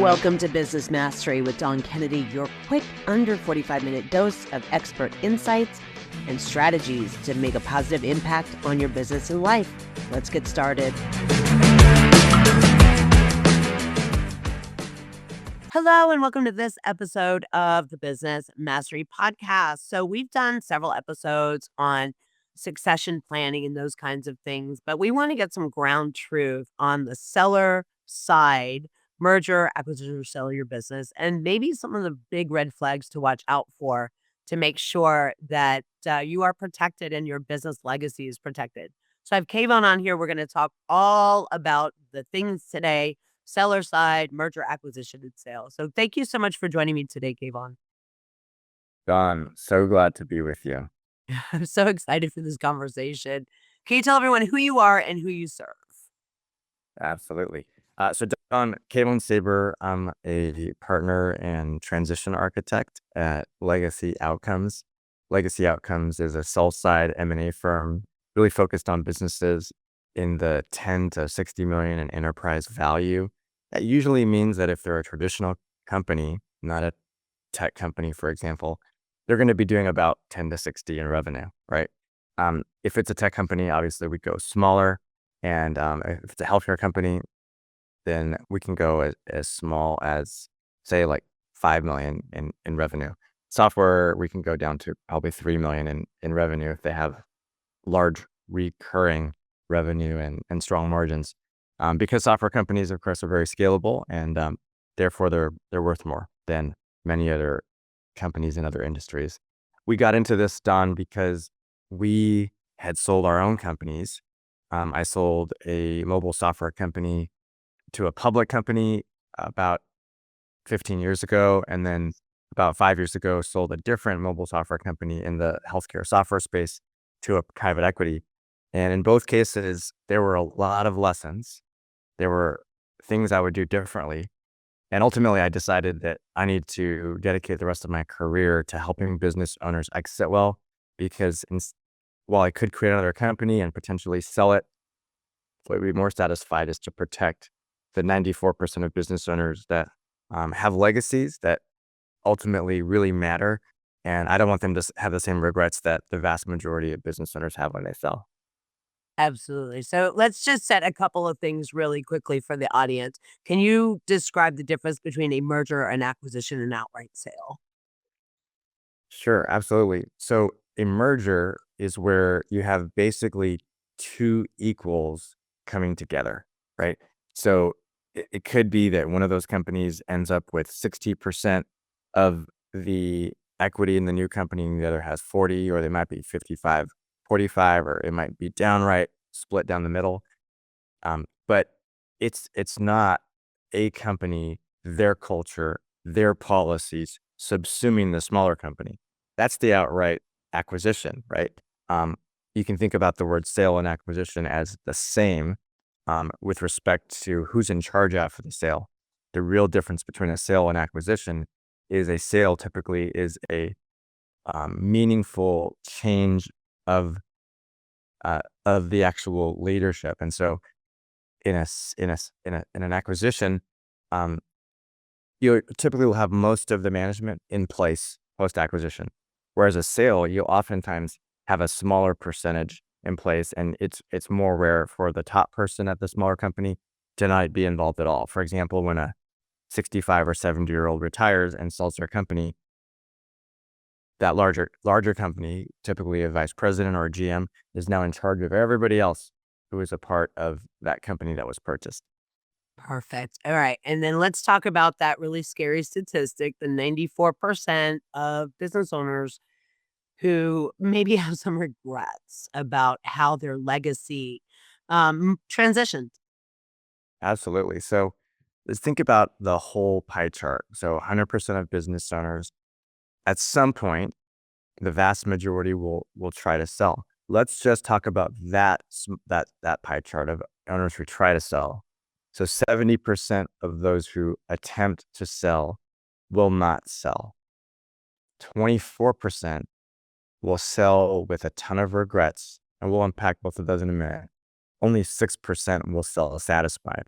Welcome to Business Mastery with Dawn Kennedy, your quick under 45-minute dose of expert insights and strategies to make a positive impact on your business and life. Let's get started. Hello, and welcome to this episode of the Business Mastery Podcast. So we've done several episodes on succession planning and those kinds of things, but we want to get some ground truth on the seller side, merger, acquisition, or sell your business, and maybe some of the big red flags to watch out for to make sure that you are protected and your business legacy is protected. So I have Kevon on here. We're going to talk all about the things today, seller side, merger, acquisition, and sale. So thank you so much for joining me today, Kevon. Don, so glad to be with you. I'm so excited for this conversation. Can you tell everyone who you are and who you serve? Absolutely. So Don, Kevon Saber, I'm a partner and transition architect at Legacy Outcomes. Legacy Outcomes is a sell-side M&A firm really focused on businesses in the 10 to 60 million in enterprise value. That usually means that if they're a traditional company, not a tech company, for example, they're going to be doing about 10 to 60 in revenue, right? If it's a tech company, obviously we go smaller. And if it's a healthcare company, then we can go as small as, say, like 5 million in revenue. Software, we can go down to probably 3 million in revenue if they have large recurring revenue and strong margins. Because software companies, of course, are very scalable, and therefore they're worth more than many other companies in other industries. We got into this, Don, because we had sold our own companies. I sold a mobile software company to a public company about 15 years ago, and then about 5 years ago sold a different mobile software company in the healthcare software space to a private equity. And in both cases, there were a lot of lessons. There were things I would do differently. And ultimately, I decided that I need to dedicate the rest of my career to helping business owners exit well, because while I could create another company and potentially sell it, what would be more satisfied is to protect the 94% of business owners that have legacies that ultimately really matter. And I don't want them to have the same regrets that the vast majority of business owners have when they sell. Absolutely. So let's just set a couple of things really quickly for the audience. Can you describe the difference between a merger, an acquisition, and outright sale? Sure, absolutely. So a merger is where you have basically two equals coming together, right? So it could be that one of those companies ends up with 60% of the equity in the new company and the other has 40, or they might be 55, 45, or it might be downright split down the middle. But it's not a company, their culture, their policies subsuming the smaller company. That's the outright acquisition, right? You can think about the word sale and acquisition as the same with respect to who's in charge after the sale. The real difference between a sale and acquisition is a sale typically is a meaningful change of the actual leadership. And so in an acquisition, you typically will have most of the management in place post-acquisition. Whereas a sale, you'll oftentimes have a smaller percentage in place, and it's more rare for the top person at the smaller company to not be involved at all. For example, when a 65 or 70-year-old retires and sells their company, that larger company, typically a vice president or a GM, is now in charge of everybody else who is a part of that company that was purchased. Perfect. All right. And then let's talk about that really scary statistic, the 94% of business owners who maybe have some regrets about how their legacy transitioned. Absolutely. So let's think about the whole pie chart. So 100% of business owners, at some point, the vast majority will try to sell. Let's just talk about that pie chart of owners who try to sell. So 70% of those who attempt to sell will not sell. 24% will sell with a ton of regrets, and we'll unpack both of those in a minute. Only 6% will sell satisfied.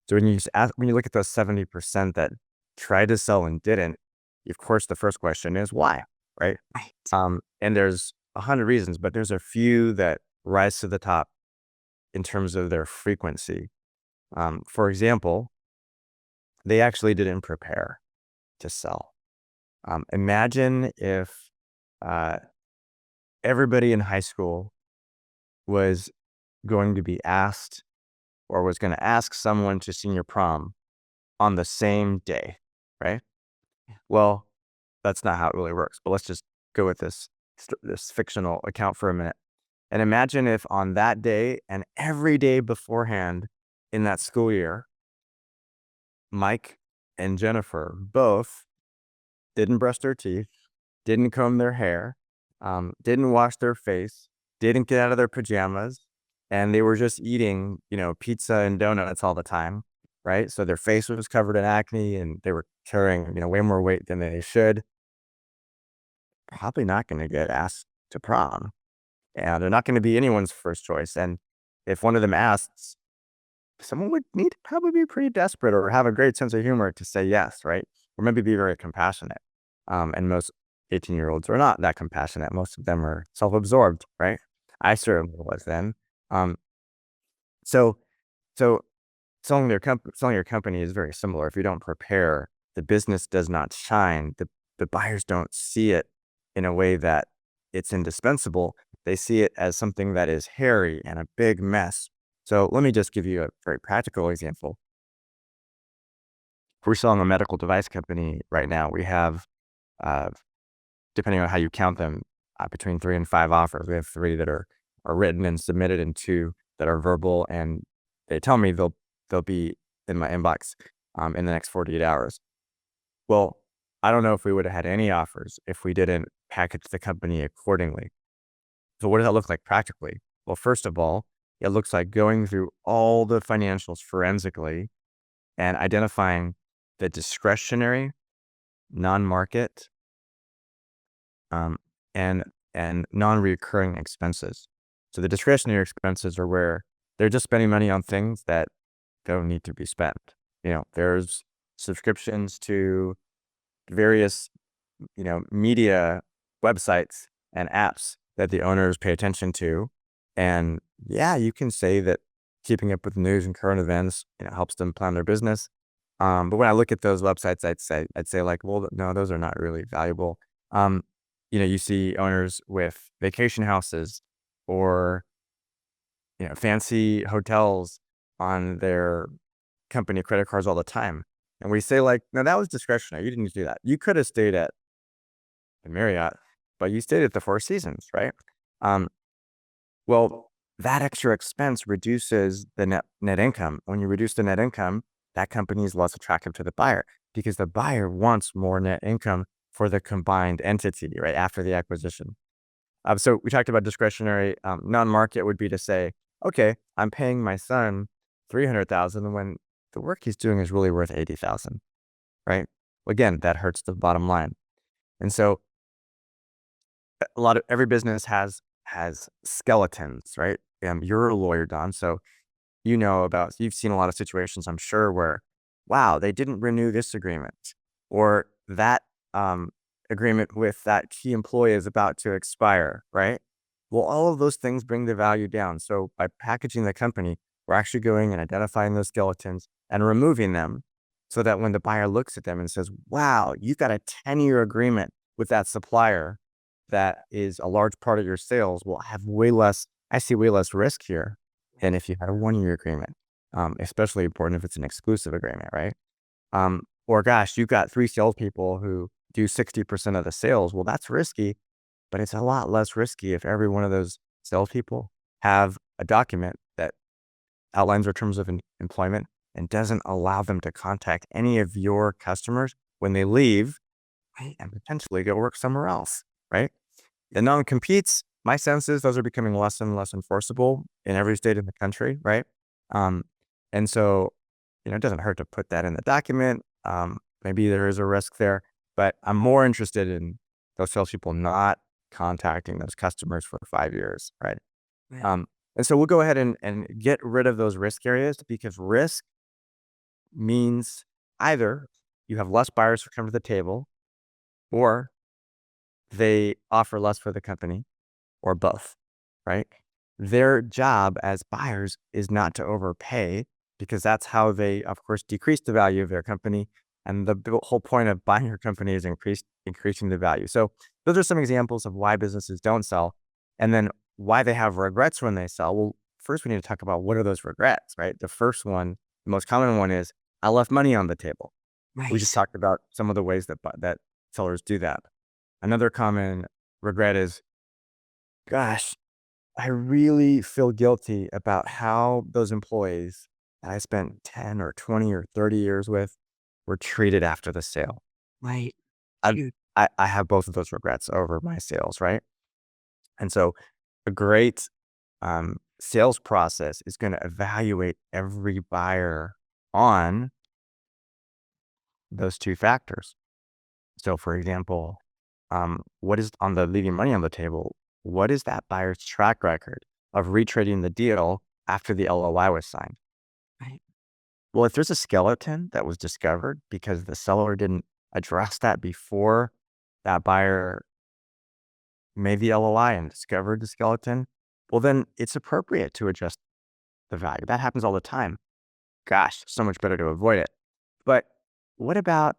So when you look at those 70% that tried to sell and didn't, of course, the first question is why, right? Right. And there's 100 reasons, but there's a few that rise to the top in terms of their frequency. For example, they actually didn't prepare to sell. Imagine if uh, everybody in high school was going to be asked or was going to ask someone to senior prom on the same day, right? Well, that's not how it really works. But let's just go with this fictional account for a minute. And imagine if on that day and every day beforehand in that school year, Mike and Jennifer both didn't brush their teeth, didn't comb their hair, didn't wash their face, didn't get out of their pajamas, and they were just eating, pizza and donuts all the time, right? So their face was covered in acne and they were carrying, way more weight than they should. Probably not going to get asked to prom. And they're not going to be anyone's first choice. And if one of them asks, someone would need to probably be pretty desperate or have a great sense of humor to say yes, right? Or maybe be very compassionate. And most 18-year-olds are not that compassionate. Most of them are self-absorbed, right? I certainly was then. Um, so, so selling your company is very similar. If you don't prepare, the business does not shine. The buyers don't see it in a way that it's indispensable. They see it as something that is hairy and a big mess. So let me just give you a very practical example. If we're selling a medical device company right now, we have, uh, depending on how you count them, between 3 and 5 offers. We have 3 that are written and submitted and 2 that are verbal, and they tell me they'll be in my inbox, in the next 48 hours. Well, I don't know if we would have had any offers if we didn't package the company accordingly. So what does that look like practically? Well, first of all, it looks like going through all the financials forensically and identifying the discretionary, non-market, um, and non-recurring expenses. So the discretionary expenses are where they're just spending money on things that don't need to be spent. There's subscriptions to various, media websites and apps that the owners pay attention to. And yeah, you can say that keeping up with news and current events, helps them plan their business. But when I look at those websites, I'd say like, well, no, those are not really valuable. Um, you see owners with vacation houses or, fancy hotels on their company credit cards all the time. And we say like, no, that was discretionary. You didn't do that. You could have stayed at the Marriott, but you stayed at the Four Seasons, right? Um, well, that extra expense reduces the net income. When you reduce the net income, that company is less attractive to the buyer because the buyer wants more net income for the combined entity, right, after the acquisition. So we talked about discretionary. Non-market would be to say, okay, I'm paying my son 300,000 when the work he's doing is really worth 80,000, right? Again, that hurts the bottom line. And so every business has skeletons, right? You're a lawyer, Don, so you've seen a lot of situations, I'm sure, where, wow, they didn't renew this agreement, or that agreement with that key employee is about to expire, right? Well, all of those things bring the value down. So by packaging the company, we're actually going and identifying those skeletons and removing them so that when the buyer looks at them and says, wow, you've got a 10-year agreement with that supplier that is a large part of your sales, will have I see way less risk here than if you had a 1-year agreement, especially important if it's an exclusive agreement, right? Or gosh, you've got 3 salespeople who do 60% of the sales. Well, that's risky, but it's a lot less risky if every one of those salespeople have a document that outlines their terms of employment and doesn't allow them to contact any of your customers when they leave, right, and potentially go work somewhere else, right? The non-competes, my sense is those are becoming less and less enforceable in every state in the country, right? Um, and so, it doesn't hurt to put that in the document. Maybe there is a risk there, but I'm more interested in those salespeople not contacting those customers for 5 years, right? Right. Um, and so we'll go ahead and get rid of those risk areas because risk means either you have less buyers who come to the table, or they offer less for the company, or both, right? Their job as buyers is not to overpay, because that's how they, of course, decrease the value of their company. And the whole point of buying your company is increasing the value. So those are some examples of why businesses don't sell, and then why they have regrets when they sell. Well, first we need to talk about what are those regrets, right? The first one, the most common one, is I left money on the table. We just Right. talked about some of the ways that sellers do that. Another common regret is, gosh, I really feel guilty about how those employees that I spent 10 or 20 or 30 years with were treated after the sale. Right. I Huge. I have both of those regrets over my sales, right? And so a great sales process is going to evaluate every buyer on those two factors. So, for example, what is on the leaving money on the table? What is that buyer's track record of retrading the deal after the LOI was signed? Right. Well, if there's a skeleton that was discovered because the seller didn't address that before that buyer made the LOI and discovered the skeleton, well, then it's appropriate to adjust the value. That happens all the time. Gosh, so much better to avoid it. But what about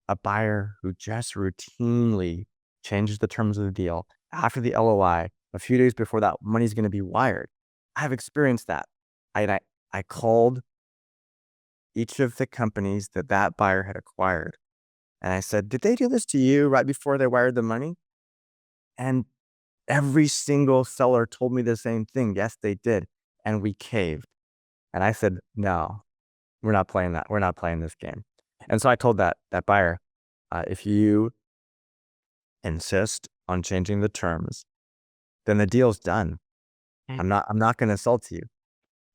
a buyer who just routinely changes the terms of the deal after the LOI a few days before that money's going to be wired? I've experienced that. I called each of the companies that that buyer had acquired, and I said, "Did they do this to you right before they wired the money?" And every single seller told me the same thing. Yes, they did. And we caved. And I said, "No, we're not playing that. We're not playing this game." And so I told that buyer, if you insist on changing the terms, then the deal's done. Okay. I'm not going to sell to you.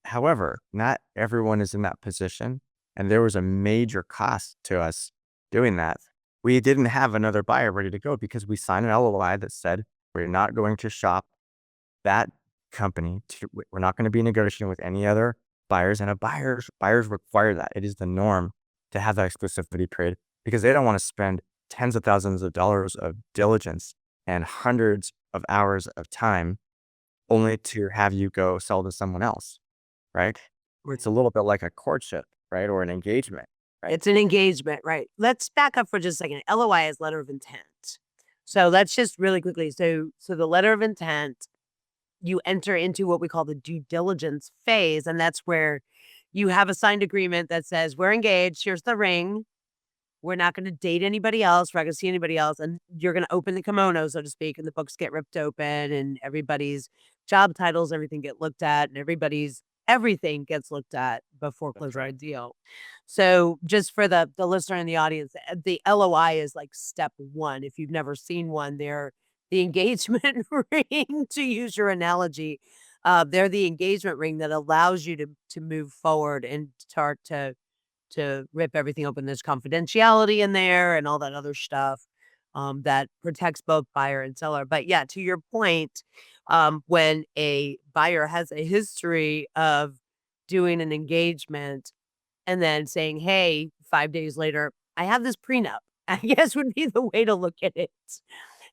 However, not everyone is in that position, and there was a major cost to us doing that. We didn't have another buyer ready to go because we signed an LOI that said we're not going to shop that company. We're not going to be negotiating with any other buyers, and buyers require that. It is the norm to have that exclusivity period, because they don't want to spend tens of thousands of dollars of diligence and hundreds of hours of time only to have you go sell to someone else, right? It's a Right. little bit like a courtship, right? Or an engagement, right? It's an engagement, right? Let's back up for just a second. LOI is letter of intent. So let's just really quickly. So the letter of intent, you enter into what we call the due diligence phase, and that's where you have a signed agreement that says we're engaged. Here's the ring. We're not going to date anybody else. We're not going to see anybody else. And you're going to open the kimono, so to speak, and the books get ripped open, and everybody's job titles, everything get looked at, and everything gets looked at before That's closing the right. deal. So just for the listener in the audience, the LOI is like step one. If you've never seen one, they're the engagement ring, to use your analogy. They're the engagement ring that allows you to move forward and start to rip everything open. There's confidentiality in there and all that other stuff that protects both buyer and seller. But yeah, to your point, when a buyer has a history of doing an engagement and then saying, "Hey, 5 days later, I have this prenup," I guess would be the way to look at it.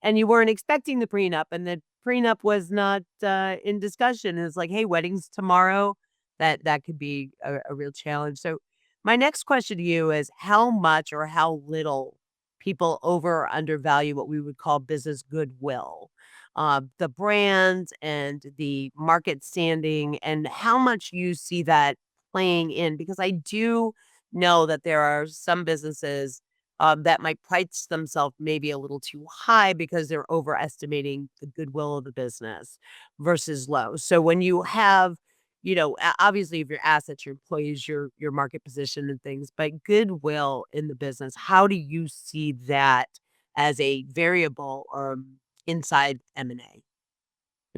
And you weren't expecting the prenup, and the prenup was not in discussion. It's like, "Hey, wedding's tomorrow." That could be a real challenge. So my next question to you is how much or how little people over or undervalue what we would call business goodwill, the brand and the market standing, and how much you see that playing in? Because I do know that there are some businesses that might price themselves maybe a little too high because they're overestimating the goodwill of the business versus low. So when you have obviously, if your assets, your employees, your market position and things, but goodwill in the business, how do you see that as a variable inside M&A?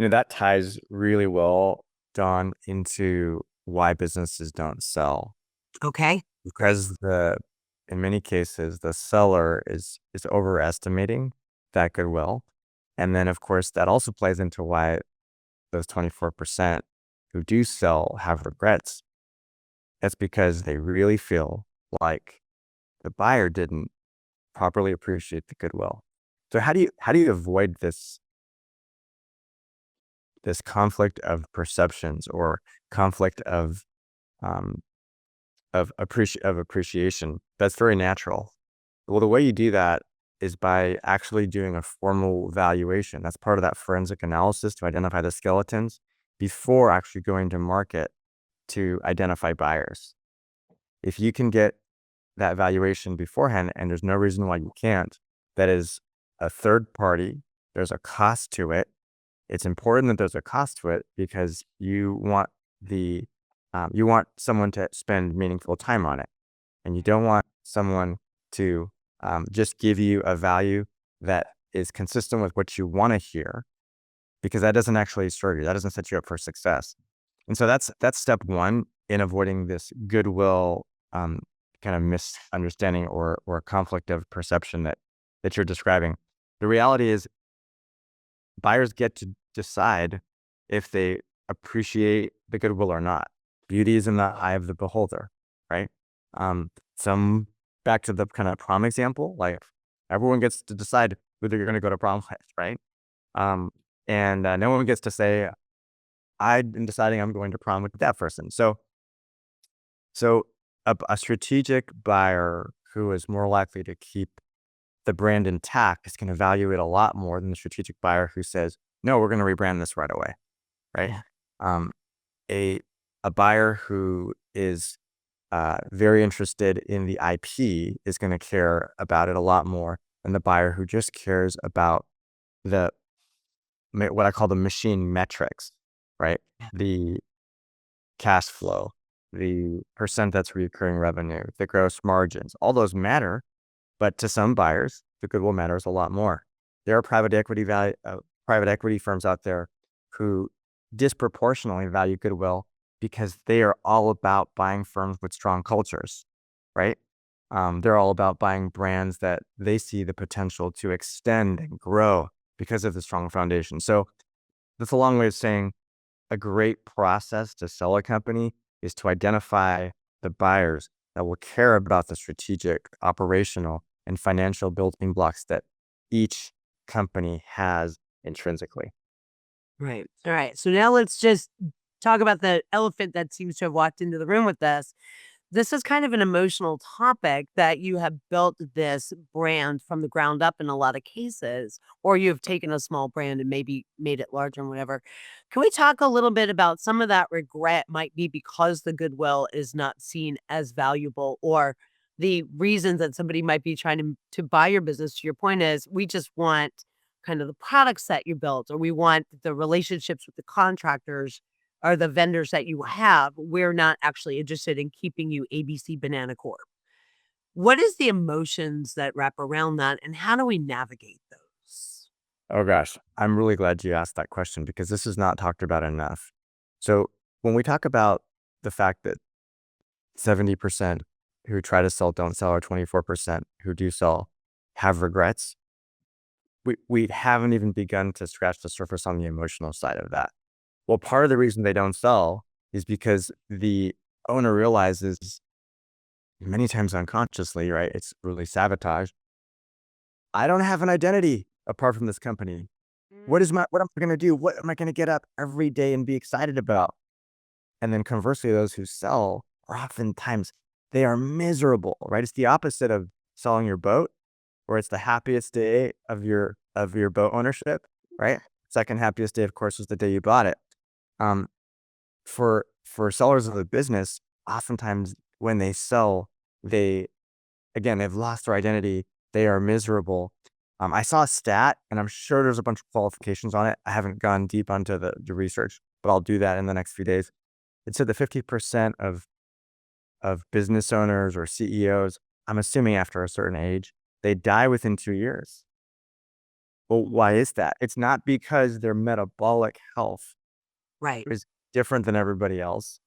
That ties really well, Don, into why businesses don't sell. Okay. Because in many cases, the seller is overestimating that goodwill. And then, of course, that also plays into why those 24% who do sell have regrets. That's because they really feel like the buyer didn't properly appreciate the goodwill. So how do you avoid this conflict of perceptions or conflict um, of appreciation? That's very natural. Well, the way you do that is by actually doing a formal valuation. That's part of that forensic analysis to identify the skeletons before actually going to market to identify buyers. If you can get that valuation beforehand, and there's no reason why you can't, that is a third party, there's a cost to it. It's important that there's a cost to it because you want someone to spend meaningful time on it, and you don't want someone to just give you a value that is consistent with what you want to hear, because that doesn't actually serve you. That doesn't set you up for success. And so that's step one in avoiding this goodwill kind of misunderstanding or conflict of perception that you're describing. The reality is buyers get to decide if they appreciate the goodwill or not. Beauty is in the eye of the beholder, right? Some back to the kind of prom example, like everyone gets to decide who they're going to go to prom with, right? Um, and no one gets to say, I'm deciding I'm going to prom with that person. So a strategic buyer who is more likely to keep the brand intact is going to value it a lot more than the strategic buyer who says, no, we're going to rebrand this right away, right? Yeah. Um, a a buyer who is very interested in the IP is going to care about it a lot more than the buyer who just cares about the what I call the machine metrics, right? The cash flow, the percent that's recurring revenue, the gross margins, all those matter. But to some buyers, the goodwill matters a lot more. There are private equity firms out there who disproportionately value goodwill because they are all about buying firms with strong cultures, right? They're all about buying brands that they see the potential to extend and grow because of the strong foundation. So that's a long way of saying a great process to sell a company is to identify the buyers that will care about the strategic, operational, and financial building blocks that each company has intrinsically. Right. All right. So now let's just talk about the elephant that seems to have walked into the room with us. This is kind of an emotional topic that you have built this brand from the ground up in a lot of cases, or you've taken a small brand and maybe made it larger and whatever. Can we talk a little bit about some of that regret might be because the goodwill is not seen as valuable, or the reasons that somebody might be trying to buy your business? To your point is we just want kind of the products that you built, or we want the relationships with the contractors or the vendors that you have. We're not actually interested in keeping you ABC Banana Corp. What is the emotions that wrap around that, and how do we navigate those? Oh gosh, I'm really glad you asked that question because this is not talked about enough. So when we talk about the fact that 70% who try to sell don't sell, or 24% who do sell have regrets, we haven't even begun to scratch the surface on the emotional side of that. Well, part of the reason they don't sell is because the owner realizes, many times unconsciously, right? It's really sabotage. I don't have an identity apart from this company. Mm. What am I going to do? What am I going to get up every day and be excited about? And then conversely, those who sell are oftentimes, they are miserable, right? It's the opposite of selling your boat, where it's the happiest day of your boat ownership, right? Second happiest day, of course, was the day you bought it. Um, for sellers of the business, oftentimes when they sell, they again, they've lost their identity. They are miserable. I saw a stat, and I'm sure there's a bunch of qualifications on it. I haven't gone deep onto the research, but I'll do that in the next few days. It said that 50% of business owners or CEOs, I'm assuming after a certain age, they die within 2 years. Well, why is that? It's not because their metabolic health Right. is different than everybody else,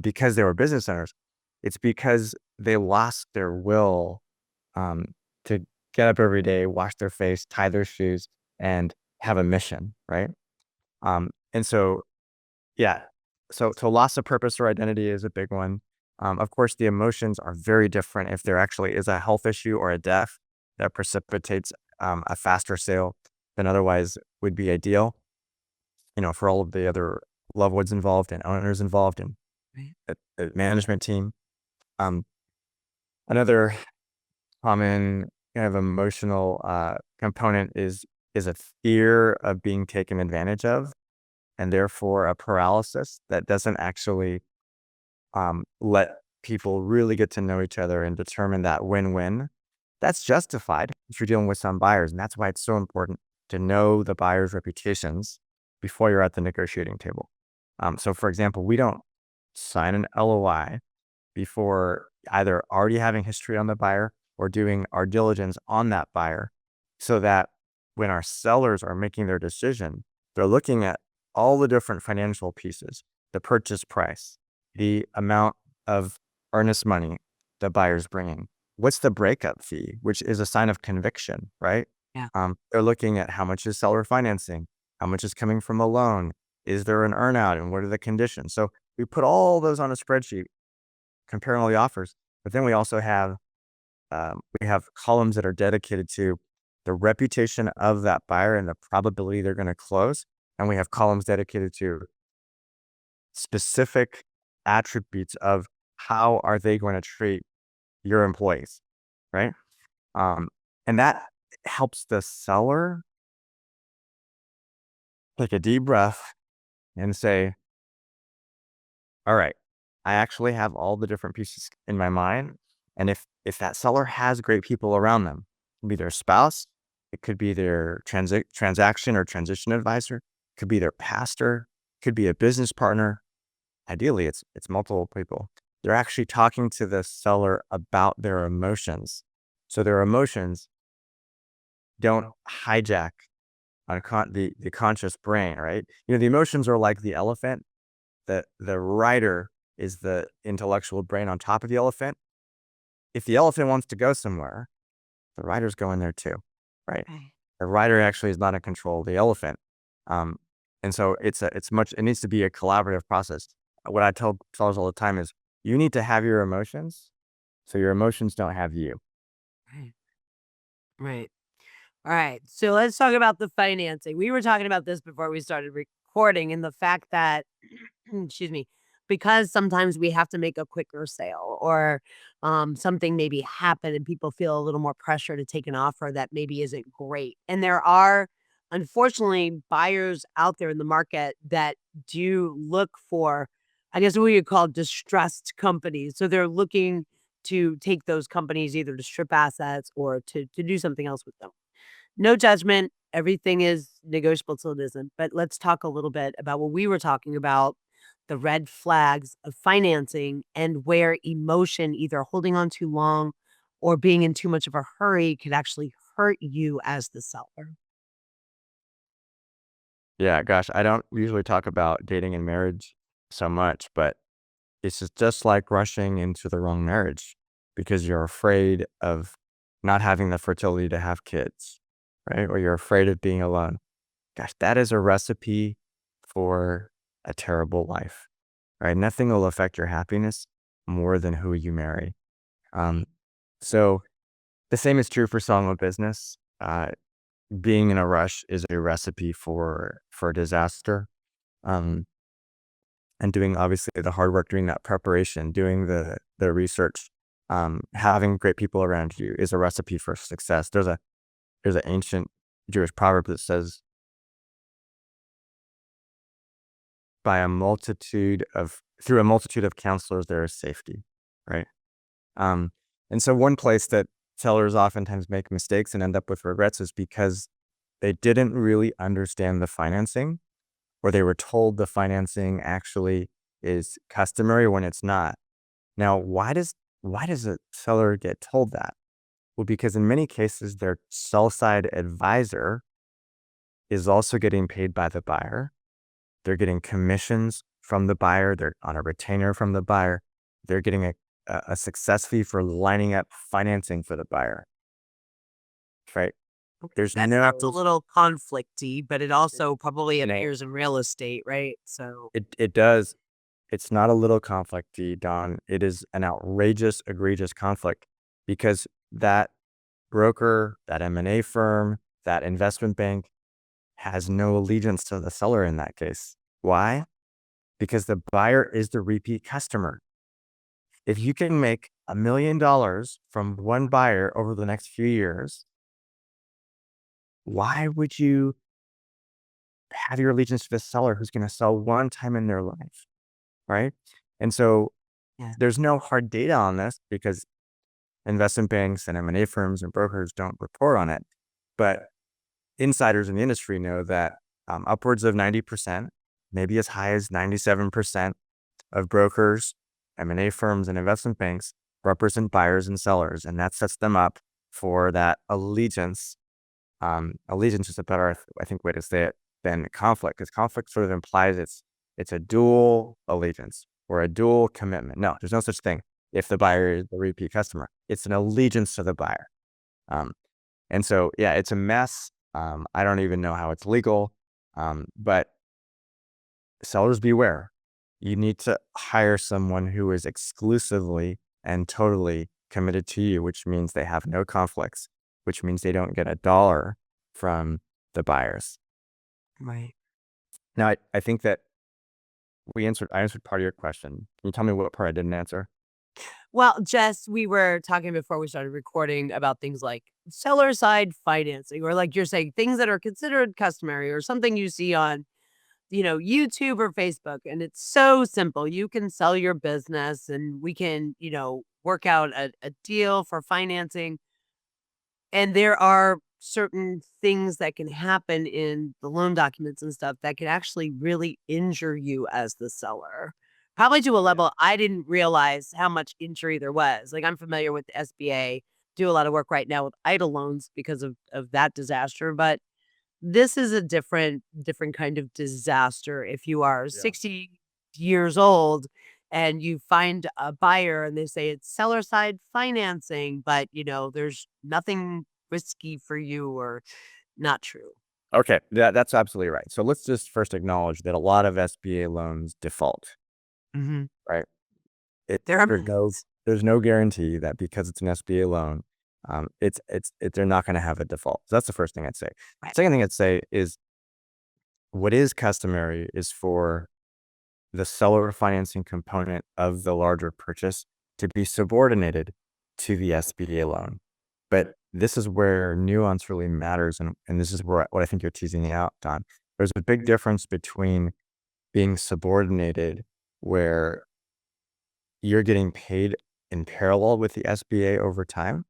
because they were business owners. It's because they lost their will um, to get up every day, wash their face, tie their shoes, and have a mission, right? And so, yeah, so loss of purpose or identity is a big one. Of course, the emotions are very different. If there actually is a health issue or a death that precipitates a faster sale than otherwise would be ideal, for all of the other loved ones involved and owners involved and Right. the management team. Um, Another common kind of emotional component is a fear of being taken advantage of, and therefore a paralysis that doesn't actually let people really get to know each other and determine that win-win. That's justified if you're dealing with some buyers, and that's why it's so important to know the buyers' reputations before you're at the negotiating table. So, for example, we don't sign an LOI before either already having history on the buyer or doing our diligence on that buyer, so that when our sellers are making their decision, they're looking at all the different financial pieces, the purchase price, the amount of earnest money the buyer's bringing. What's the breakup fee, which is a sign of conviction, right? Yeah. They're looking at how much is seller financing, how much is coming from a loan, is there an earnout, and what are the conditions? So we put all those on a spreadsheet, comparing all the offers, but then we have columns that are dedicated to the reputation of that buyer and the probability they're going to close, and we have columns dedicated to specific attributes of how are they going to treat your employees, right? Um, and that helps the seller take a deep breath and say, all right, I actually have all the different pieces in my mind. And if that seller has great people around them, it could be their spouse, it could be their transaction or transition advisor, it could be their pastor, it could be a business partner. Ideally, it's multiple people. They're actually talking to the seller about their emotions. So their emotions don't hijack the conscious brain, right? The emotions are like the elephant. The rider is the intellectual brain on top of the elephant. If the elephant wants to go somewhere, the rider's going there too, right? Right. The rider actually is not in control of the elephant. Um, and so it needs to be a collaborative process. What I tell sellers all the time is you need to have your emotions so your emotions don't have you. Right. Right. All right. So let's talk about the financing. We were talking about this before we started recording, and the fact that, excuse me, because sometimes we have to make a quicker sale or something maybe happen and people feel a little more pressure to take an offer that maybe isn't great. And there are, unfortunately, buyers out there in the market that do look for, I guess, what you call distressed companies. So they're looking to take those companies either to strip assets or to do something else with them. No judgment. Everything is negotiable till it isn't. But let's talk a little bit about what we were talking about, the red flags of financing and where emotion, either holding on too long or being in too much of a hurry, could actually hurt you as the seller. Yeah, gosh, I don't usually talk about dating and marriage so much, but it's just like rushing into the wrong marriage because you're afraid of not having the fertility to have kids, right? Or you're afraid of being alone. Gosh, that is a recipe for a terrible life, right? Nothing will affect your happiness more than who you marry. Um, so the same is true for selling a business. Being in a rush is a recipe for disaster. Um, and doing obviously the hard work, doing that preparation, doing the research, having great people around you is a recipe for success. There's an ancient Jewish proverb that says, "By a multitude of through a multitude of counselors there is safety," right? Um, and so one place that sellers oftentimes make mistakes and end up with regrets is because they didn't really understand the financing, or they were told the financing actually is customary when it's not. Now, why does a seller get told that? Well, because in many cases, their sell side advisor is also getting paid by the buyer. They're getting commissions from the buyer. They're on a retainer from the buyer. They're getting a success fee for lining up financing for the buyer, right? Okay. There's That no, sounds a little conflicty, but it also probably no, appears in real estate, right? So, it does. It's not a little conflict, Don. It is an outrageous, egregious conflict because that broker, that M&A firm, that investment bank has no allegiance to the seller in that case. Why? Because the buyer is the repeat customer. If you can make $1 million from one buyer over the next few years, why would you have your allegiance to the seller who's going to sell one time in their life? Right. And so Yeah. there's no hard data on this because investment banks and M&A firms and brokers don't report on it. But insiders in the industry know that upwards of 90%, maybe as high as 97% of brokers, M&A firms, and investment banks represent buyers and sellers, and that sets them up for that allegiance. Allegiance is a better, I think, way to say it than conflict, because conflict sort of implies it's a dual allegiance or a dual commitment. No, there's no such thing. If the buyer is the repeat customer, it's an allegiance to the buyer. And so, yeah, it's a mess. I don't even know how it's legal, but sellers beware. You need to hire someone who is exclusively and totally committed to you, which means they have no conflicts, which means they don't get a dollar from the buyers. Right. Now, I think that I answered part of your question. Can you tell me what part I didn't answer? Well, Jess, we were talking before we started recording about things like seller side financing, or like you're saying, things that are considered customary or something you see on, YouTube or Facebook. And it's so simple. You can sell your business and we can, work out a deal for financing. And there are certain things that can happen in the loan documents and stuff that can actually really injure you as the seller. Probably to a Yeah. level I didn't realize how much injury there was. Like I'm familiar with the SBA, do a lot of work right now with idle loans because of that disaster, but this is a different kind of disaster. If you are Yeah. 60 years old and you find a buyer and they say it's seller side financing, but there's nothing risky for you or not true. Okay, that's absolutely right. So let's just first acknowledge that a lot of SBA loans default, Mhm. right? There are There's no millions. there's no guarantee that because it's an SBA loan, they're not going to have a default. So that's the first thing I'd say. Right. Second thing I'd say is what is customary is for the seller financing component of the larger purchase to be subordinated to the SBA loan. But this is where nuance really matters, and this is where what I think you're teasing out, Don. There's a big difference between being subordinated, where you're getting paid in parallel with the SBA over time,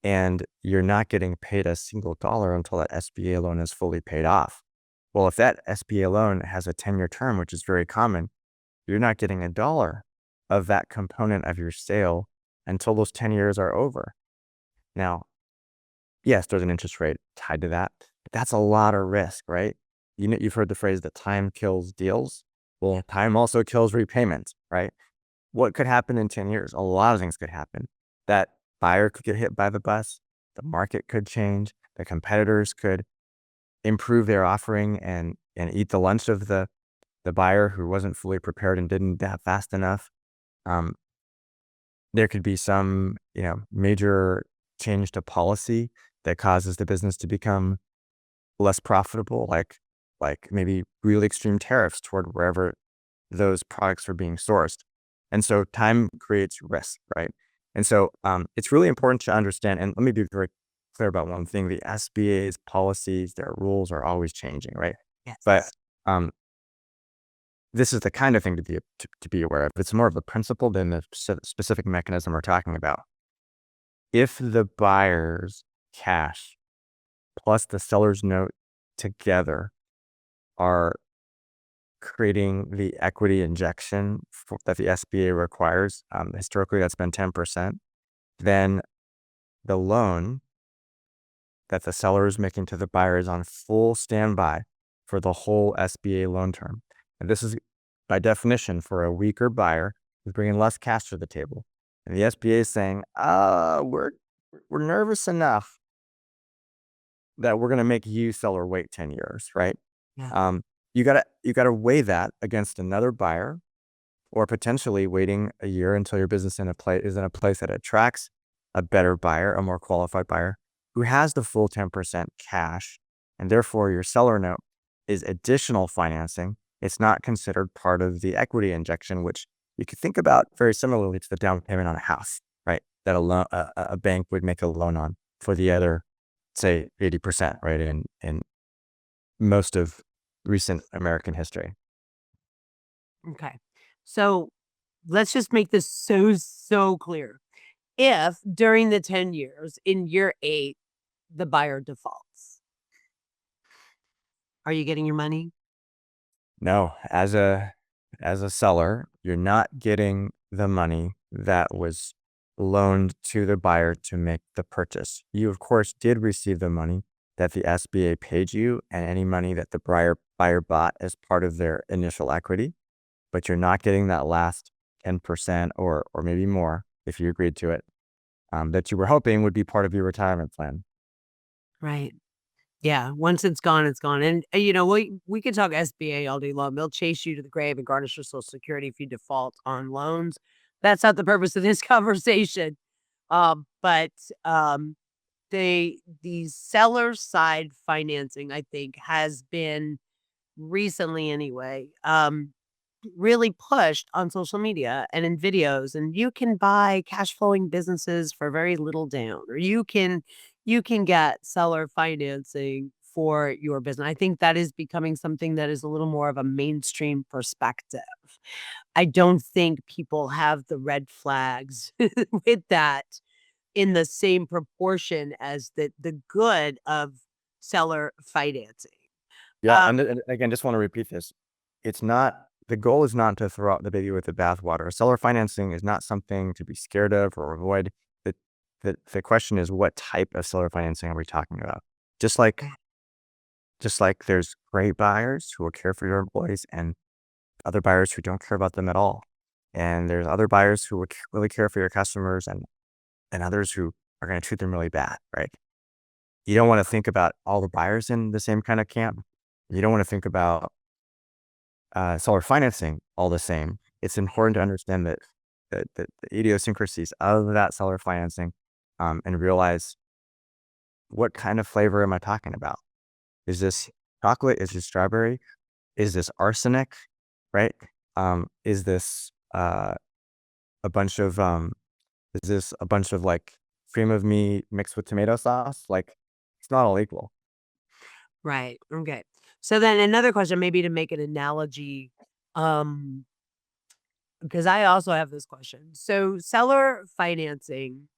and you're not getting paid a single dollar until that SBA loan is fully paid off. Well, if that SBA loan has a 10-year term, which is very common, you're not getting a dollar of that component of your sale until those 10 years are over. Now, yes, there's an interest rate tied to that, but that's a lot of risk, right? You've heard the phrase that time kills deals. Well, time also kills repayment, right? What could happen in 10 years? A lot of things could happen. That buyer could get hit by the bus. The market could change. The competitors could improve their offering and eat the lunch of the buyer who wasn't fully prepared and didn't adapt fast enough. Um, there could be some, major change to policy that causes the business to become less profitable, like maybe really extreme tariffs toward wherever those products are being sourced. And so time creates risk, right? And so it's really important to understand, and let me be very clear about one thing: the SBA's policies, their rules are always changing, right? But Yes. um, this is the kind of thing to be aware of. It's more of a principle than the specific mechanism we're talking about. If the buyer's cash plus the seller's note together are creating the equity injection that the SBA requires, historically that's been 10%, then the loan that the seller is making to the buyer is on full standby for the whole SBA loan term. And this is by definition for a weaker buyer who's bringing less cash to the table. And the SBA is saying, we're nervous enough that we're going to make you seller wait 10 years, right? Yeah. Um, you gotta weigh that against another buyer or potentially waiting a year until your business is in a place that attracts a better buyer, a more qualified buyer who has the full 10% cash, and therefore your seller note is additional financing. It's not considered part of the equity injection, which you could think about very similarly to the down payment on a house, right? That a bank would make a loan on for the other, say, 80%, right? In most of recent American history. Okay. So let's just make this so clear. If during the 10 years, in year 8, the buyer defaults, are you getting your money? No, as a seller, you're not getting the money that was loaned to the buyer to make the purchase. You, of course, did receive the money that the SBA paid you and any money that the buyer bought as part of their initial equity, but you're not getting that last 10% or maybe more if you agreed to it, that you were hoping would be part of your retirement plan. Right. Yeah, once it's gone, it's gone. And, we could talk SBA all day long. They'll chase you to the grave and garnish your Social Security if you default on loans. That's not the purpose of this conversation. But the seller side financing, I think, has been recently anyway, really pushed on social media and in videos, and you can buy cash flowing businesses for very little down, or you can get seller financing for your business. I think that is becoming something that is a little more of a mainstream perspective. I don't think people have the red flags with that in the same proportion as the good of seller financing. Yeah, Um, and again, just want to repeat this. It's not the goal is not to throw out the baby with the bathwater. Seller financing is not something to be scared of or avoid. The, the question is, what type of seller financing are we talking about? Just like just like there's great buyers who will care for your employees and other buyers who don't care about them at all. And there's other buyers who would really care for your customers and others who are going to treat them really bad, right? You don't want to think about all the buyers in the same kind of camp. You don't want to think about seller financing all the same. It's important to understand that the idiosyncrasies of that seller financing, and realize what kind of flavor am I talking about? Is this chocolate? Is this strawberry? Is this arsenic? Right? Is this a bunch of is this a bunch of like cream of me mixed with tomato sauce? Like it's not all equal. right. Okay. So then another question, maybe to make an analogy, um, because I also have this question. So seller financing,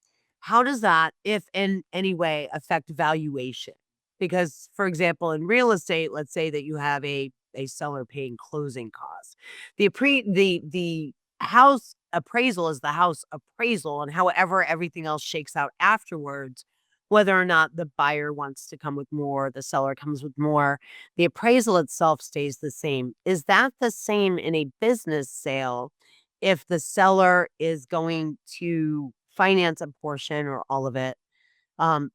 how does that, if in any way, affect valuation? Because, for example, in real estate, let's say that you have a seller paying closing costs. The house appraisal is the house appraisal, and however everything else shakes out afterwards, whether or not the buyer wants to come with more, the seller comes with more, the appraisal itself stays the same. Is that the same in a business sale? If the seller is going to finance a portion or all of it,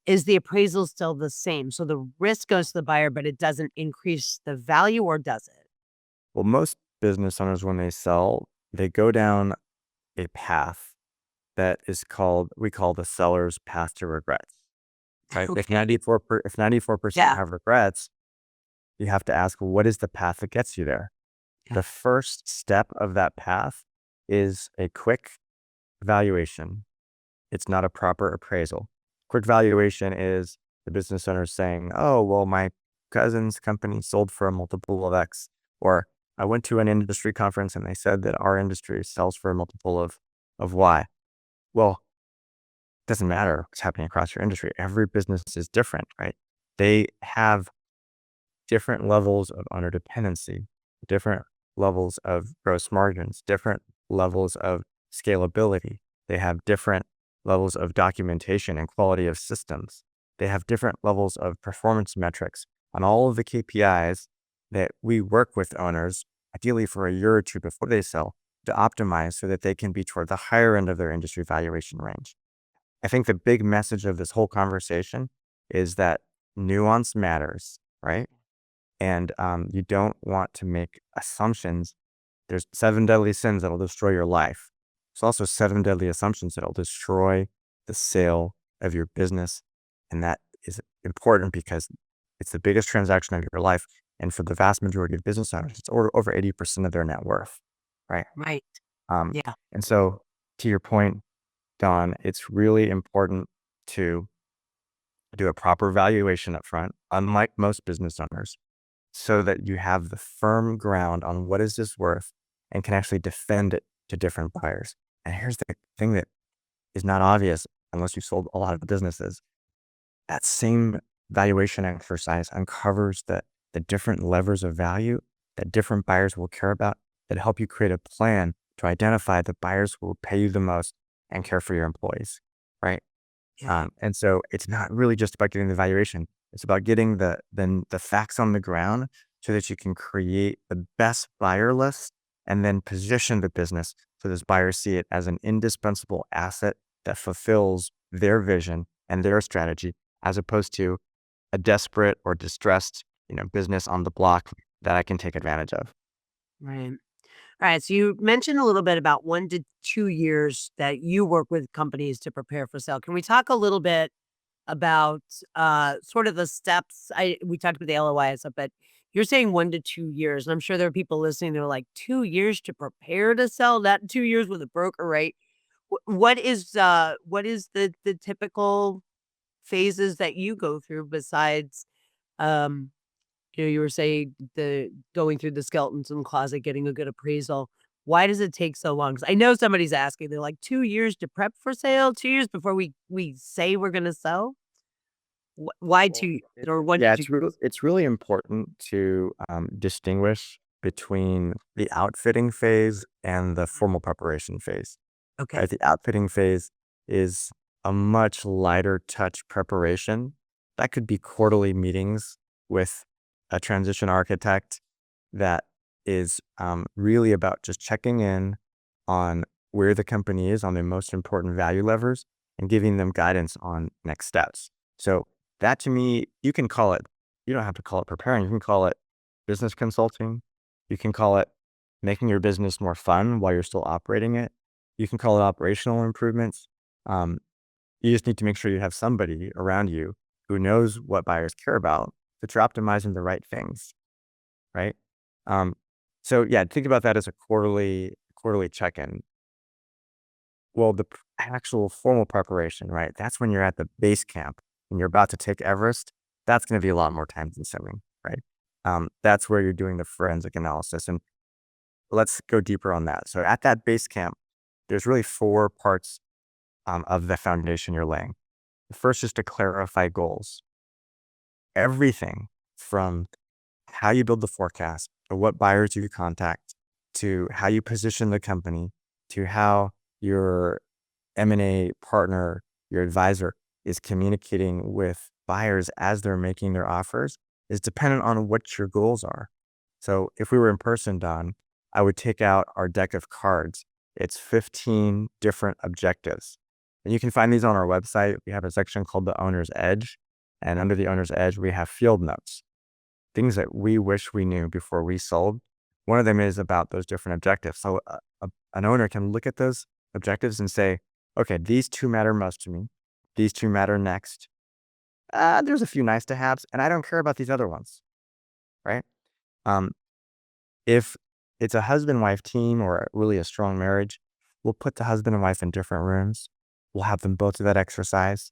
is the appraisal still the same? So the risk goes to the buyer, but it doesn't increase the value, or does it? Well, most business owners, when they sell, they go down a path that is called we call the seller's path to regrets. Right? Okay. If 94% Yeah. have regrets, you have to ask, what is the path that gets you there? Yeah. The first step of that path is a quick valuation. It's not a proper appraisal. Quick valuation is the business owner saying, oh, well, my cousin's company sold for a multiple of X. Or I went to an industry conference and they said that our industry sells for a multiple of Y. Well, it doesn't matter what's happening across your industry. Every business is different, right? They have different levels of owner dependency, different levels of gross margins, different levels of scalability. They have different levels of documentation and quality of systems. They have different levels of performance metrics on all of the KPIs that we work with owners, ideally for a year or two before they sell, to optimize so that they can be toward the higher end of their industry valuation range. I think the big message of this whole conversation is that nuance matters, right? And you don't want to make assumptions There's 7 deadly sins that'll destroy your life. There's also 7 deadly assumptions that'll destroy the sale of your business. And that is important because it's the biggest transaction of your life. And for the vast majority of business owners, it's over 80% of their net worth, right? Right. Um, Yeah. and so to your point, Don, it's really important to do a proper valuation up front, unlike most business owners, so that you have the firm ground on what is this worth and can actually defend it to different buyers. And here's the thing that is not obvious unless you sold a lot of businesses. That same valuation exercise uncovers the different levers of value that different buyers will care about that help you create a plan to identify the buyers who will pay you the most and care for your employees, right? Yeah. And so it's not really just about getting the valuation. It's about getting the facts on the ground so that you can create the best buyer list and then position the business so those buyers see it as an indispensable asset that fulfills their vision and their strategy, as opposed to a desperate or distressed, business on the block that I can take advantage of. Right. All right. So you mentioned a little bit about 1 to 2 years that you work with companies to prepare for sale. Can we talk a little bit about sort of the steps? We talked about the LOI and stuff, but you're saying 1 to 2 years. And I'm sure there are people listening. They're like 2 years to prepare to sell. That 2 years with a broker, right? What is the typical phases that you go through besides um you were saying the going through the skeletons in the closet, getting a good appraisal. Why does it take so long? 'Cause I know somebody's asking, they're like, 2 years to prep for sale? 2 years before we say we're gonna sell? Why Well, 2 or 1 yeah, to 2 it's really important to distinguish between the outfitting phase and the formal preparation phase. Okay. Right? The outfitting phase is a much lighter touch preparation. That could be quarterly meetings with a transition architect that is really about just checking in on where the company is on the most important value levers and giving them guidance on next steps. So that to me, you don't have to call it preparing. You can call it business consulting. You can call it making your business more fun while you're still operating it. You can call it operational improvements. Um, you just need to make sure you have somebody around you who knows what buyers care about, that you're optimizing the right things, right? Um, so yeah, think about that as a quarterly check-in. Well, the actual formal preparation, right? That's when you're at the base camp and you're about to take Everest. That's going to be a lot more time consuming, right? That's where you're doing the forensic analysis. And let's go deeper on that. So at that base camp, there's really 4 parts of the foundation you're laying. The first is to clarify goals. Everything from how you build the forecast, to what buyers you contact, to how you position the company, to how your M&A partner, your advisor is communicating with buyers as they're making their offers is dependent on what your goals are. So if we were in person, Don, I would take out our deck of cards. It's 15 different objectives. And you can find these on our website. We have a section called the Owner's Edge. And under the Owner's Edge, we have field notes, things that we wish we knew before we sold. One of them is about those different objectives. So an owner can look at those objectives and say, okay, these 2 matter most to me. These 2 matter next. There's a few nice to haves, and I don't care about these other ones, right? Um, if it's a husband-wife team or really a strong marriage, we'll put the husband and wife in different rooms. We'll have them both do that exercise.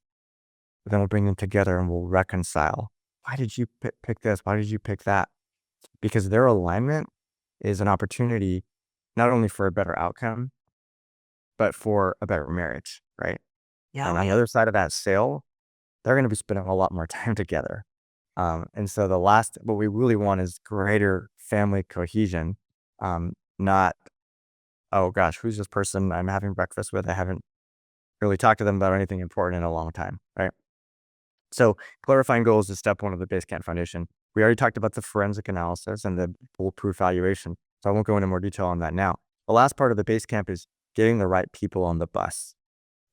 Then we'll bring them together and we'll reconcile. Why did you pick this? Why did you pick that? Because their alignment is an opportunity not only for a better outcome, but for a better marriage, right? Yeah, And oh, on the yeah. other side of that sale, they're going to be spending a lot more time together. And so what we really want is greater family cohesion, not, oh gosh, who's this person I'm having breakfast with? I haven't really talked to them about anything important in a long time, right? So clarifying goals is step 1 of the Basecamp Foundation. We already talked about the forensic analysis and the foolproof valuation, so I won't go into more detail on that now. The last part of the Basecamp is getting the right people on the bus.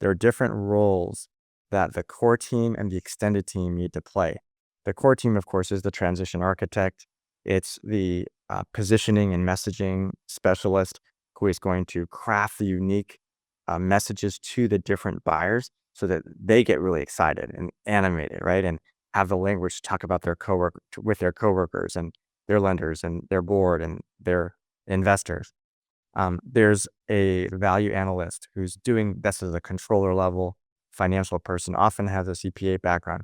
There are different roles that the core team and the extended team need to play. The core team, of course, is the transition architect. It's the positioning and messaging specialist who is going to craft the unique messages to the different buyers so that they get really excited and animated, right? And have the language to talk about their coworker with their coworkers and their lenders and their board and their investors. There's a value analyst who's doing this as a controller level financial person, often has a CPA background,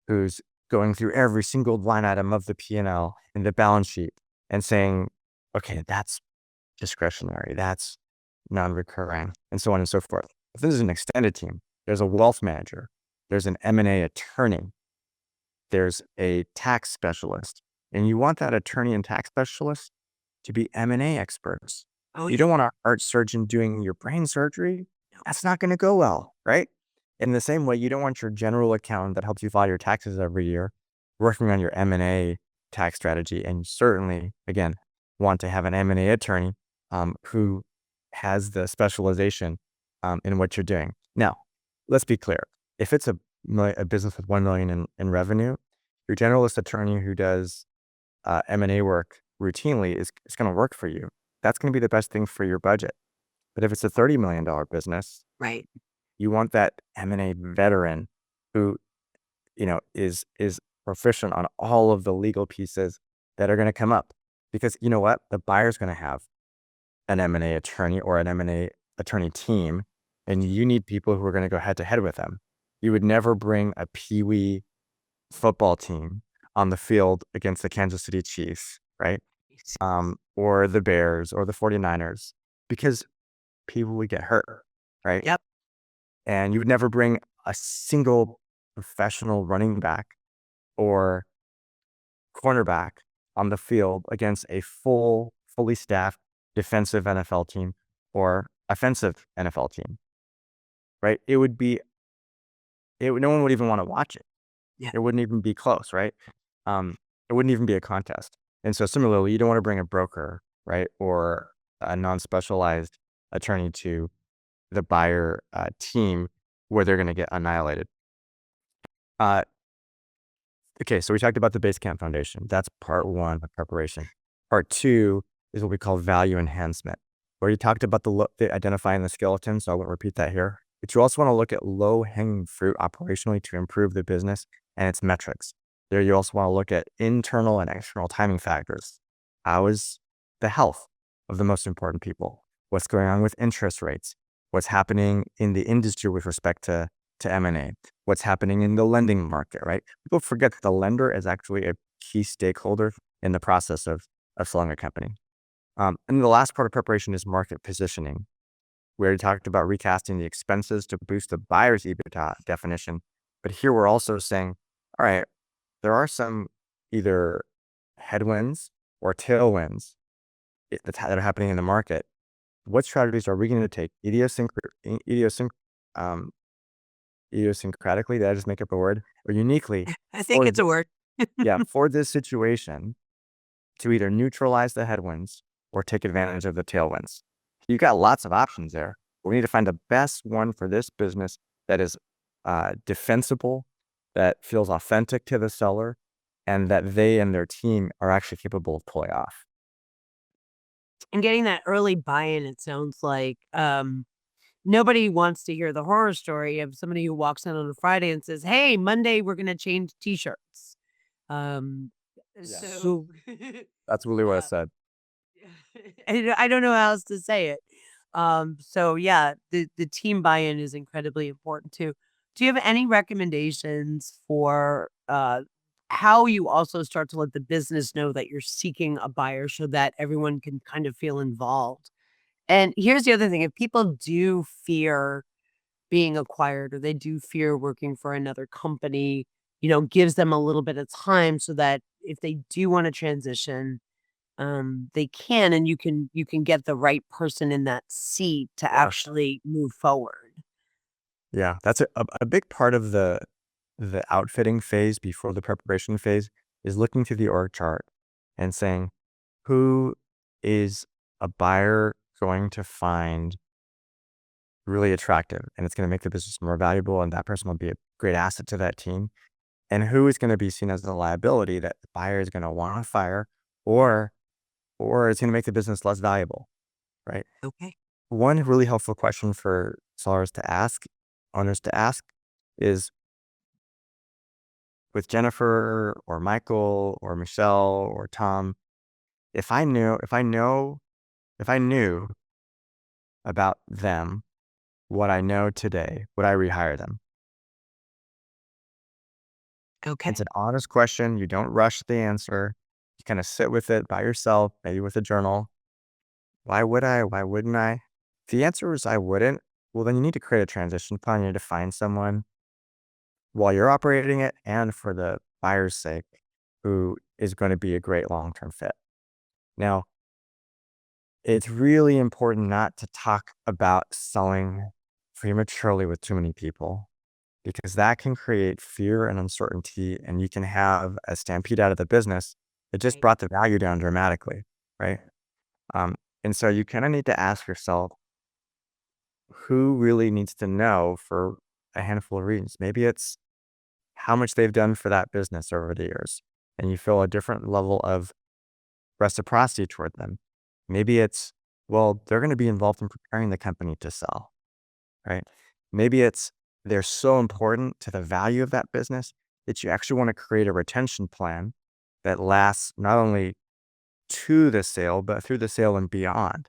who's going through every single line item of the P&L and the balance sheet and saying, okay, that's discretionary, that's non-recurring, and so on and so forth. If this is an extended team, there's a wealth manager, there's an M&A attorney, there's a tax specialist, and you want that attorney and tax specialist to be M&A experts. Oh, You yeah. don't want a heart surgeon doing your brain surgery. That's not going to go well, right? In the same way, you don't want your general accountant that helps you file your taxes every year working on your M&A tax strategy. And you certainly, again, want to have an M&A attorney who has the specialization in what you're doing. Now, let's be clear. If it's a business with 1 million in revenue, your generalist attorney who does M&A work routinely is going to work for you. That's going to be the best thing for your budget. But if it's a $30 million business, Right. you want that M&A veteran who, is proficient on all of the legal pieces that are going to come up. Because you know what? The buyer's going to have an M&A attorney or an M&A attorney team, and you need people who are going to go head to head with them. You would never bring a peewee football team on the field against the Kansas City Chiefs, right? Or the Bears or the 49ers, because people would get hurt, right? Yep. And you would never bring a single professional running back or cornerback on the field against a fully staffed defensive NFL team or offensive NFL team, right? No one would even want to watch it. Yeah. It wouldn't even be close, right? It wouldn't even be a contest. And so similarly, you don't want to bring a broker, right? Or a non-specialized attorney to the buyer team where they're going to get annihilated. Okay, so we talked about the Basecamp Foundation. That's part one of preparation. Part two is what we call value enhancement, where you talked about the identifying the skeleton, so I won't repeat that here. But you also want to look at low-hanging fruit operationally to improve the business and its metrics. There, you also want to look at internal and external timing factors. How is the health of the most important people? What's going on with interest rates? What's happening in the industry with respect to M&A? What's happening in the lending market, right? People forget that the lender is actually a key stakeholder in the process of selling a company. And the last part of preparation is market positioning, where we talked about recasting the expenses to boost the buyer's EBITDA definition. But here we're also saying, all right, there are some either headwinds or tailwinds that are happening in the market. What strategies are we going to take idiosyncratically, did I just make up a word? Or uniquely I think it's a word. for this situation to either neutralize the headwinds or take advantage of the tailwinds. You've got lots of options there. We need to find the best one for this business that is defensible, that feels authentic to the seller, and that they and their team are actually capable of pulling off. And getting that early buy-in, it sounds like, nobody wants to hear the horror story of somebody who walks in on a Friday and says, "Hey, Monday, we're gonna change T-shirts." Um, so, That's really what I uh, said. I don't know how else to say it. So yeah, the team buy-in is incredibly important too. Do you have any recommendations for how you also start to let the business know that you're seeking a buyer so that everyone can kind of feel involved? And here's the other thing, if people do fear being acquired or they do fear working for another company, gives them a little bit of time so that if they do want to transition, they can, and you can get the right person in that seat to actually move forward. Yeah, that's a big part of the outfitting phase before the preparation phase is looking through the org chart and saying, who is a buyer going to find really attractive and it's going to make the business more valuable and that person will be a great asset to that team, and who is going to be seen as the liability that the buyer is going to want to fire or or it's going to make the business less valuable, right? Okay. One really helpful question for sellers to ask, owners to ask, is with Jennifer or Michael or Michelle or Tom, if I knew about them, what I know today, would I rehire them? It's Okay. an honest question. You don't rush the answer. You kind of sit with it by yourself, maybe with a journal. Why would I? Why wouldn't I? If the answer is I wouldn't, well, then you need to create a transition plan. You need to find someone while you're operating it and for the buyer's sake who is going to be a great long-term fit. Now, it's really important not to talk about selling prematurely with too many people because that can create fear and uncertainty, and you can have a stampede out of the business. It just Right. brought the value down dramatically, right? Um, and so you kind of need to ask yourself, who really needs to know for a handful of reasons? Maybe it's how much they've done for that business over the years, and you feel a different level of reciprocity toward them. Maybe it's, well, they're going to be involved in preparing the company to sell, right? Maybe it's they're so important to the value of that business that you actually want to create a retention plan that lasts not only to the sale, but through the sale and beyond.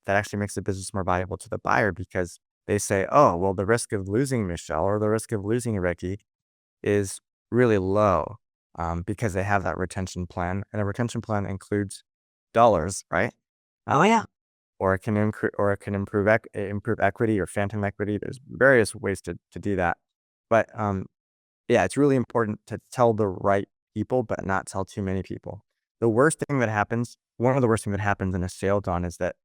That actually makes the business more valuable to the buyer because they say, oh, well, the risk of losing Michelle or the risk of losing Ricky is really low because they have that retention plan. And a retention plan includes dollars, right? Oh, yeah. Or it can improve equity or phantom equity. There's various ways to do that. But yeah, it's really important to tell the right people, but not tell too many people. The worst thing that happens, one of the worst things that happens in a sale, Don, is that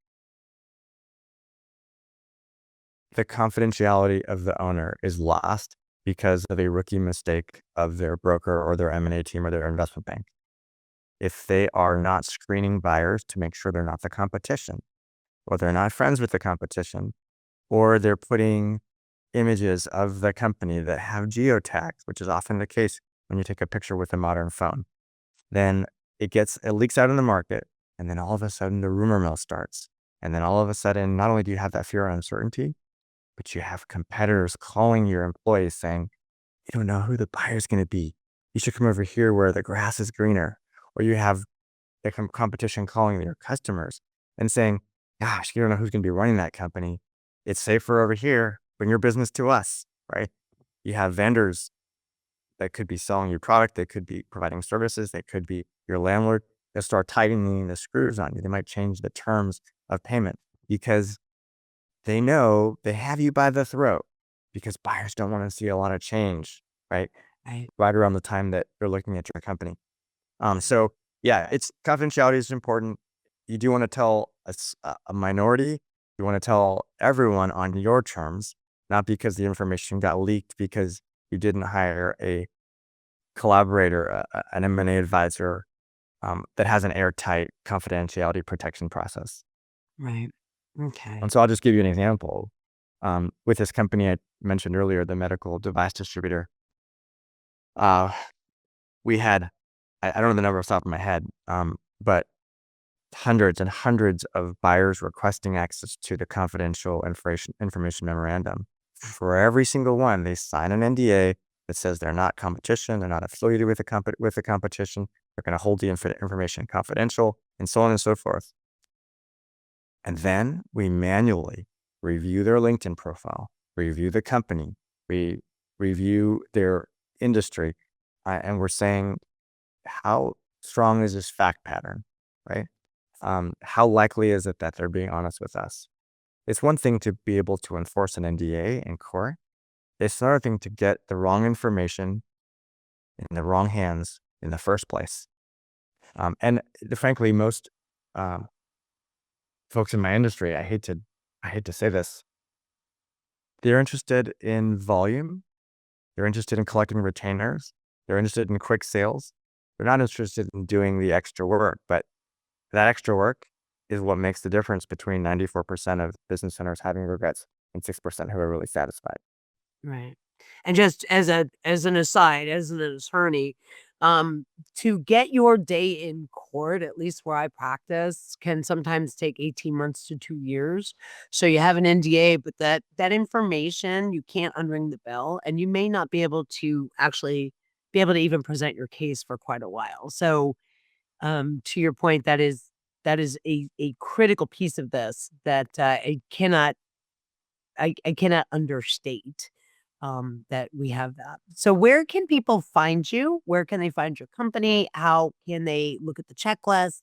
the confidentiality of the owner is lost because of a rookie mistake of their broker or their M&A team or their investment bank. If they are not screening buyers to make sure they're not the competition, or they're not friends with the competition, or they're putting images of the company that have geotags, which is often the case when you take a picture with a modern phone, then it leaks out in the market. And then all of a sudden the rumor mill starts. And then all of a sudden, not only do you have that fear and uncertainty, but you have competitors calling your employees saying, you don't know who the buyer's going to be. You should come over here where the grass is greener. Or you have the competition calling your customers and saying, gosh, you don't know who's going to be running that company. It's safer over here. Bring your business to us, right? You have vendors that could be selling your product. They could be providing services. They could be your landlord. They'll start tightening the screws on you. They might change the terms of payment because they know they have you by the throat because buyers don't want to see a lot of change, right? Right. Right around the time that they're looking at your company. So yeah, it's confidentiality is important. You do want to tell a minority. You want to tell everyone on your terms, not because the information got leaked because you didn't hire a collaborator, an M&A advisor that has an airtight confidentiality protection process. Right. Okay. And so I'll just give you an example. With this company I mentioned earlier, the medical device distributor, uh, we had, I don't know the number off the top of my head, but hundreds and hundreds of buyers requesting access to the confidential information memorandum. For every single one, they sign an NDA that says they're not competition, they're not affiliated with the competition, they're going to hold the information confidential, and so on and so forth. And then we manually review their LinkedIn profile, review the company, we review their industry, and we're saying, how strong is this fact pattern, right? How likely is it that they're being honest with us? It's one thing to be able to enforce an NDA in court. It's another thing to get the wrong information in the wrong hands in the first place. And frankly, most folks in my industry, I hate to say this, they're interested in volume. They're interested in collecting retainers. They're interested in quick sales. They're not interested in doing the extra work, but that extra work is what makes the difference between 94% of business owners having regrets and 6% who are really satisfied. Right. And just as an aside, as an attorney, To get your day in court, at least where I practice, can sometimes take 18 months to 2 years. So you have an NDA, but that information, you can't unring the bell, and you may not be able to actually be able to even present your case for quite a while. So, to your point, that is a critical piece of this that, I cannot understate, that we have that. So where can people find you? Where can they find your company? How can they look at the checklist?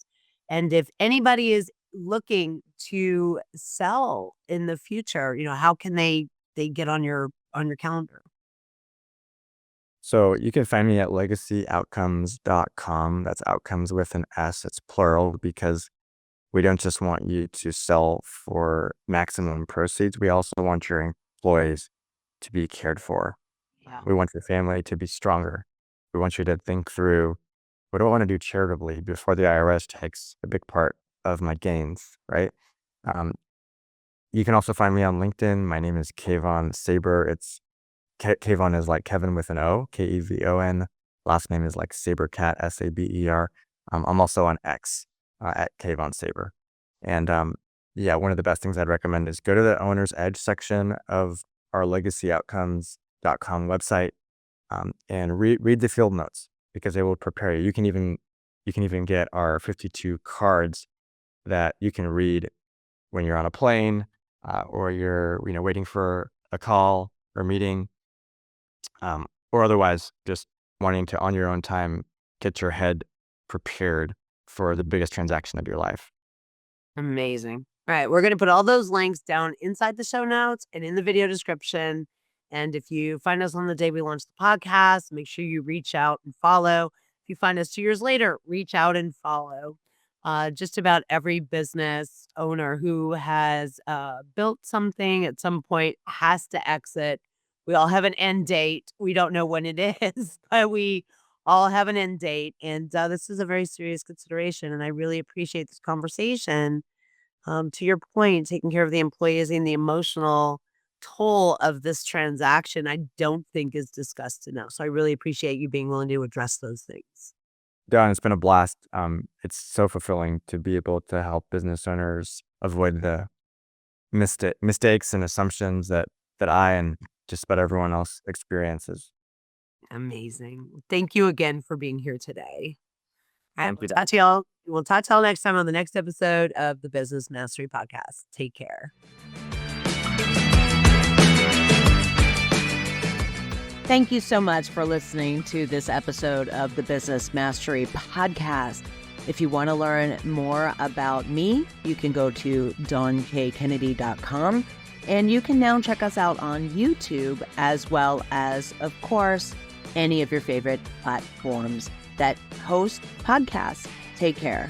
And if anybody is looking to sell in the future, how can they get on your calendar? So you can find me at legacyoutcomes.com. That's outcomes with an S. It's plural because we don't just want you to sell for maximum proceeds. We also want your employees to be cared for. Yeah. We want your family to be stronger. We want you to think through, what do I want to do charitably before the IRS takes a big part of my gains, right? Um, you can also find me on LinkedIn. My name is Kevon Saber. It's Kevon is like Kevin with an O, Kevon. Last name is like Sabercat, Saber. I'm also on X at Kevon Saber. And yeah, one of the best things I'd recommend is go to the Owner's Edge section of our legacyoutcomes.com website, and read the field notes because they will prepare you. You can even get our 52 cards that you can read when you're on a plane, or you're waiting for a call or meeting, or otherwise just wanting to, on your own time, get your head prepared for the biggest transaction of your life. Amazing. All right, we're going to put all those links down inside the show notes and in the video description. And if you find us on the day we launch the podcast, make sure you reach out and follow. If you find us 2 years later, reach out and follow. Just about every business owner who has built something at some point has to exit. We all have an end date. We don't know when it is, but we all have an end date. And this is a very serious consideration. And I really appreciate this conversation. To your point, taking care of the employees and the emotional toll of this transaction, I don't think is discussed enough. So I really appreciate you being willing to address those things. Don, it's been a blast. It's so fulfilling to be able to help business owners avoid the mistakes and assumptions that I and just about everyone else experiences. Amazing. Thank you again for being here today. All right, Thank we'll you. talk to y'all. We'll talk to y'all next time on the next episode of the Business Mastery Podcast. Take care. Thank you so much for listening to this episode of the Business Mastery Podcast. If you want to learn more about me, you can go to DawnKKennedy.com, and you can now check us out on YouTube, as well as, of course, any of your favorite platforms that host podcasts. Take care.